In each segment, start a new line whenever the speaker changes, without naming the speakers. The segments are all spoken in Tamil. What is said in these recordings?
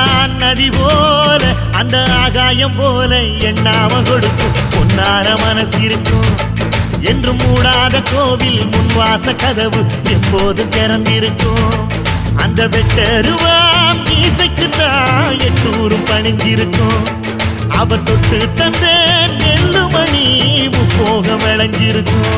நடந்தான் நதி போல அந்த ஆகாயம் போல எண்ணாம கொடுக்கும் பொன்னார மனசு இருக்கும் என்று மூடாத கோவில் முன்வாச கதவு எப்போதும் திறந்திருக்கும் அந்த வெட்டருவாம் ஈசைக்குத்தான் எட்டூரும் பணிஞ்சிருக்கும் அவ தொட்டு தந்த நெல்லுமணி முப்போக விளைஞ்சிருக்கும்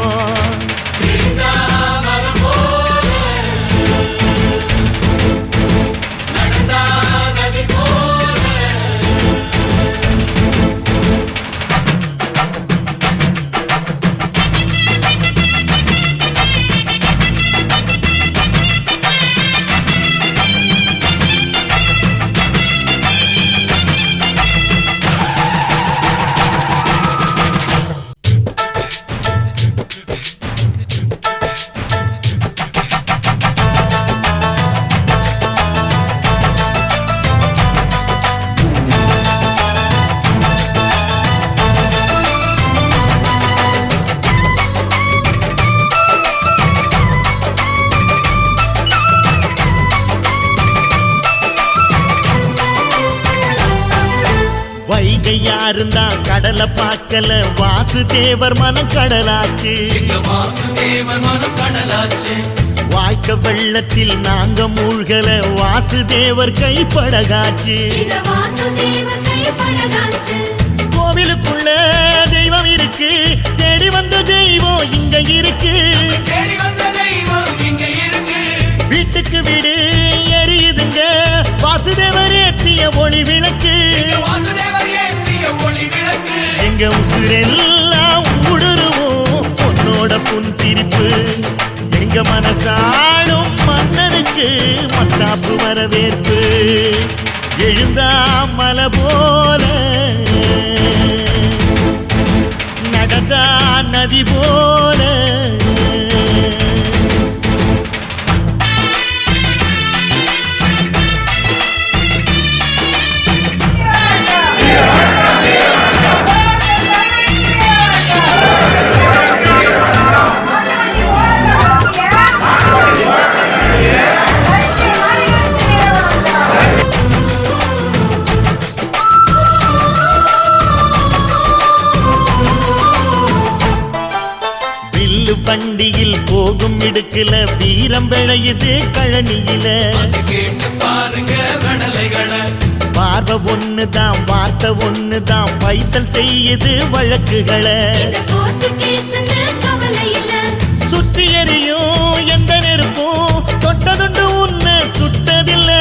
வைகையாருந்தா கடலை பார்க்கல வாசுதேவர் மனம் கடலாச்சு வாய்க்க வெள்ளத்தில் நாங்க மூழ்கல வாசுதேவர் கைப்படகாச்சு கோவிலுக்குள்ள தெய்வம் இருக்கு தேடி வந்த தெய்வம் இங்க இருக்கு வீட்டுக்கு வீடு எரியுதுங்க வாசுதேவர் ஏற்றிய ஒளி விளக்கு எங்க உசுரெல்லாம் ஊடுருவோம் பொன்னோட புன் சிரிப்பு எங்க மனசாலும் மன்னனுக்கு மத்தாப்பு வரவேற்பு எழுந்தா மலை போல நடந்தா நதி போல வண்டியில் போகும் இடுக்குல வீரம் விளையுது கழனியில பார்வை ஒண்ணுதான் வார்த்தை ஒண்ணுதான் பைசல் செய்யுது வழக்குகளை சுற்றி எறியும் எந்த நெருப்பும் தொட்டதுண்டு உன்னை சுட்டதில்லை